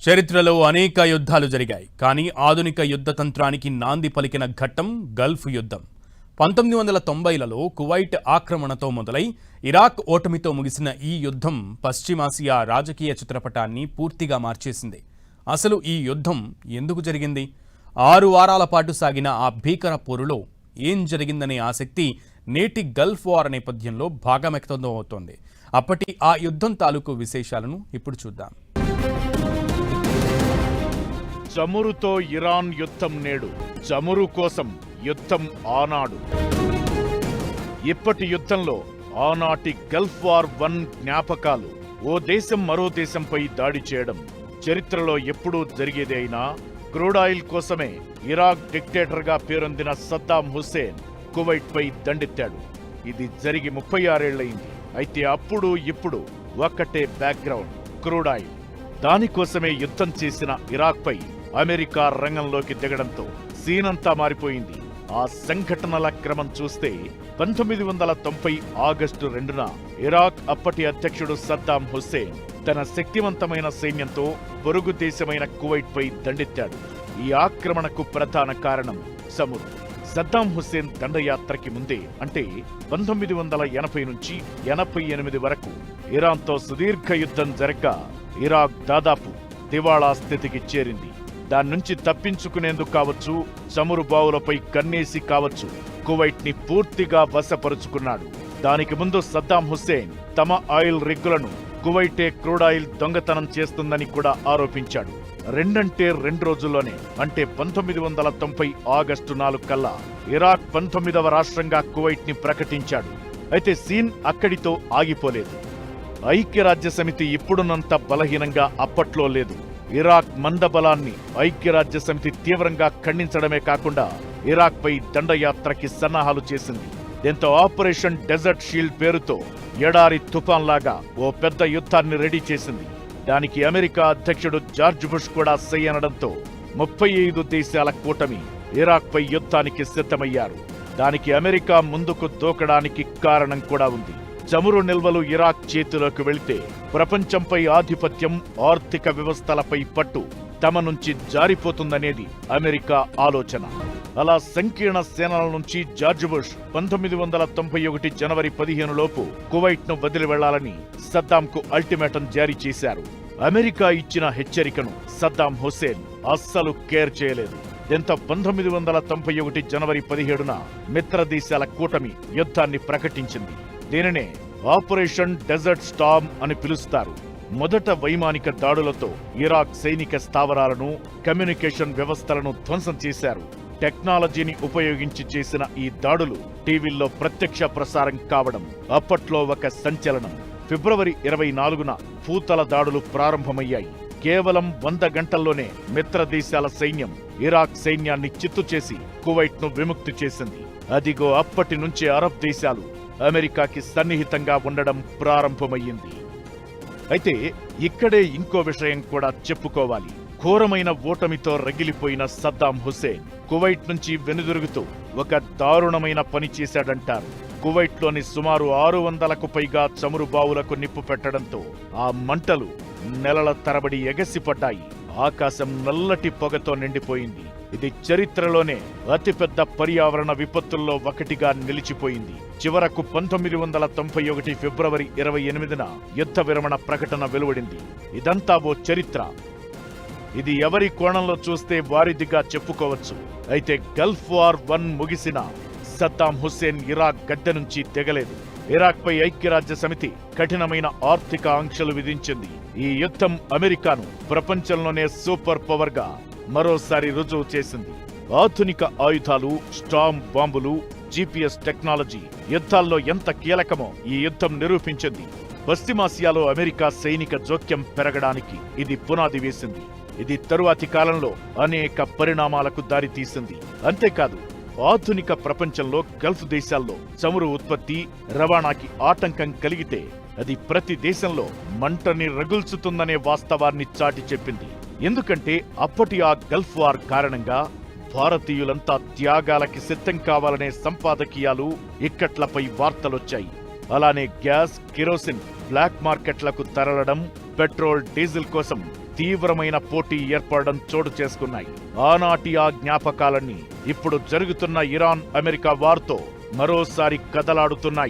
చరిత్రలో అనేక యుద్ధాలు జరిగాయి. కానీ ఆధునిక యుద్ధ తంత్రానికి నాంది పలికిన ఘట్టం గల్ఫ్ యుద్ధం. 1990లలో కువైట్ ఆక్రమణతో మొదలై ఇరాక్ ఓటమితో ముగిసిన ఈ యుద్ధం పశ్చిమాసియా రాజకీయ చిత్రపటాన్ని పూర్తిగా మార్చేసింది. అసలు ఈ యుద్ధం ఎందుకు జరిగింది? 6 వారాల పాటు సాగిన ఆ భీకర పోరులో ఏం జరిగిందనే ఆసక్తి నేటి గల్ఫ్ వార్ నేపథ్యంలో భాగమెక్తమవుతోంది. అప్పటి ఆ యుద్ధం తాలూకు విశేషాలను ఇప్పుడు చూద్దాం. చమురుతో ఇరాన్ యుద్ధం నేడు, చమురు కోసం యుద్ధం ఆనాడు. ఇప్పటి యుద్ధంలో ఆనాటి గల్ఫ్ వార్ 1 జ్ఞాపకాలు. ఓ దేశం మరో దేశంపై దాడి చేయడం చరిత్రలో ఎప్పుడూ జరిగేదే అయినా క్రూడాయిల్ కోసమే ఇరాక్ డిక్టేటర్గా పేరొందిన సద్దాం హుస్సేన్ కువైట్పై దండెత్తాడు. ఇది జరిగి 36 ఏళ్లయింది. అయితే అప్పుడు ఇప్పుడు ఒక్కటే బ్యాక్గ్రౌండ్, క్రూడాయిల్. దానికోసమే యుద్ధం చేసిన ఇరాక్పై అమెరికా రంగంలోకి దిగడంతో సీనంతా మారిపోయింది. ఆ సంఘటనల క్రమం చూస్తే 1990 ఆగస్టు 2న ఇరాక్ అప్పటి అధ్యక్షుడు సద్దాం హుస్సేన్ తన శక్తివంతమైన సైన్యంతో పొరుగు దేశమైన కువైట్పై దండెత్తాడు. ఈ ఆక్రమణకు ప్రధాన కారణం చమురు. సద్దాం హుస్సేన్ దండయాత్రకి ముందే, అంటే 1980 నుంచి 88 వరకు ఇరాన్తో సుదీర్ఘ యుద్ధం జరగ్గా ఇరాక్ దాదాపు దివాళా స్థితికి చేరింది. దాని నుంచి తప్పించుకునేందుకు కావచ్చు, చమురు బావులపై కన్నేసి కావచ్చు, కువైట్ ని పూర్తిగా వశపరుచుకున్నాడు. దానికి ముందు సద్దాం హుస్సేన్ తమ ఆయిల్ రిగ్గులను కువైటే క్రూడాయిల్ దొంగతనం చేస్తుందని కూడా ఆరోపించాడు. 2 రోజుల్లోనే, అంటే 1990 ఆగస్టు 4 కల్లా ఇరాక్ 19వ రాష్ట్రంగా కువైట్ ని ప్రకటించాడు. అయితే సీన్ అక్కడితో ఆగిపోలేదు. ఐక్యరాజ్యసమితి ఇప్పుడున్నంత బలహీనంగా అప్పట్లో లేదు. ఇరాక్ మందబలాన్ని ఐక్యరాజ్యసమితి తీవ్రంగా ఖండించడమే కాకుండా ఇరాక్పై దండయాత్రకి సన్నాహాలు చేసింది. దీంతో ఆపరేషన్ డెజర్ట్ షీల్డ్ పేరుతో ఎడారి తుఫాన్లాగా ఓ పెద్ద యుద్ధాన్ని రెడీ చేసింది. దానికి అమెరికా అధ్యక్షుడు జార్జ్ బుష్ కూడా సై అనడంతో 35 దేశాల కూటమి ఇరాక్పై యుద్ధానికి సిద్ధమయ్యారు. దానికి అమెరికా ముందుకు దూకడానికి కారణం కూడా ఉంది. చమురు నిల్వలు ఇరాక్ చేతిలోకి వెళితే ప్రపంచంపై ఆధిపత్యం, ఆర్థిక వ్యవస్థలపై పట్టు తమ నుంచి జారిపోతుందనేది అమెరికా ఆలోచన. అలా సంకీర్ణ సేనల నుంచి జార్జ్ బుష్ 1991 జనవరి 15 లోపు కువైట్ ను వదిలి వెళ్లాలని సద్దాంకు అల్టిమేటం జారీ చేశారు. అమెరికా ఇచ్చిన హెచ్చరికను సద్దాం హుస్సేన్ అస్సలు కేర్ చేయలేదు. దీంతో 1991 జనవరి 17న మిత్ర దేశాల కూటమి యుద్ధాన్ని ప్రకటించింది. దీనినే ఆపరేషన్ డెజర్ట్ స్టార్మ్ అని పిలుస్తారు. మొదట వైమానిక దాడులతో ఇరాక్ సైనిక స్థావరాలను, కమ్యూనికేషన్ వ్యవస్థలను ధ్వంసం చేశారు. టెక్నాలజీని ఉపయోగించి చేసిన ఈ దాడులు టీవీల్లో ప్రత్యక్ష ప్రసారం కావడం అప్పట్లో ఒక సంచలనం. ఫిబ్రవరి 24న పూతల దాడులు ప్రారంభమయ్యాయి. కేవలం 100 గంటల్లోనే మిత్ర దేశాల సైన్యం ఇరాక్ సైన్యాన్ని చిత్తు చేసి కువైట్ ను విముక్తి చేసింది. అదిగో అప్పటి నుంచే అరబ్ దేశాలు అమెరికాకి సన్నిహితంగా ఉండడం ప్రారంభమయ్యింది. అయితే ఇక్కడే ఇంకో విషయం కూడా చెప్పుకోవాలి. ఘోరమైన ఓటమితో రగిలిపోయిన సద్దాం హుస్సేన్ కువైట్ నుంచి వెనుదిరుగుతూ ఒక దారుణమైన పని చేశాడంటారు. కువైట్లోని సుమారు 600కు పైగా చమురు బావులకు నిప్పు పెట్టడంతో ఆ మంటలు నెలల తరబడి ఎగసిపడ్డాయి. ఆకాశం నల్లటి పొగతో నిండిపోయింది. ఇది చరిత్రలోనే అతిపెద్ద పర్యావరణ విపత్తుల్లో ఒకటిగా నిలిచిపోయింది. చివరకు 1991 ఫిబ్రవరి 28న యుద్ధ విరమణ ప్రకటన వెలువడింది. ఇదంతా ఓ చరిత్ర. ఇది ఎవరి కోణంలో చూస్తే వారిదిగా చెప్పుకోవచ్చు. అయితే గల్ఫ్ వార్ 1 ముగిసిన సద్దాం హుస్సేన్ ఇరాక్ గద్దె నుంచి తెగలేదు. ఇరాక్పై ఐక్యరాజ్య సమితి కఠినమైన ఆర్థిక ఆంక్షలు విధించింది. ఈ యుద్ధం అమెరికాను ప్రపంచంలోనే సూపర్ పవర్ గా మరోసారి రుజువు చేసింది. ఆధునిక ఆయుధాలు, స్టార్మ్ బాంబులు, GPS టెక్నాలజీ యుద్ధాల్లో ఎంత కీలకమో ఈ యుద్ధం నిరూపించింది. పశ్చిమాసియాలో అమెరికా సైనిక జోక్యం పెరగడానికి ఇది పునాది వేసింది. ఇది తరువాతి కాలంలో అనేక పరిణామాలకు దారితీసింది. అంతేకాదు, ఆధునిక ప్రపంచంలో గల్ఫ్ దేశాల్లో చమురు ఉత్పత్తి, రవాణాకి ఆటంకం కలిగితే అది ప్రతి దేశంలో మంటని రగుల్చుతుందనే వాస్తవాన్ని చాటి చెప్పింది. ఎందుకంటే అప్పటి ఆ గల్ఫ్ వార్ కారణంగా భారతీయులంతా త్యాగాలకి సిద్ధం కావాలనే సంపాదకీయాలు, ఇక్కట్లపై వార్తలొచ్చాయి. అలానే గ్యాస్, కిరోసిన్ బ్లాక్ మార్కెట్లకు తరలడం, పెట్రోల్, డీజిల్ కోసం తీవ్రమైన పోటీ ఏర్పడడం చోటు చేసుకున్నాయి. ఆనాటి ఆ జ్ఞాపకాలన్నీ ఇప్పుడు జరుగుతున్న ఇరాన్ అమెరికా వార్తో మరోసారి కదలాడుతున్నాయి.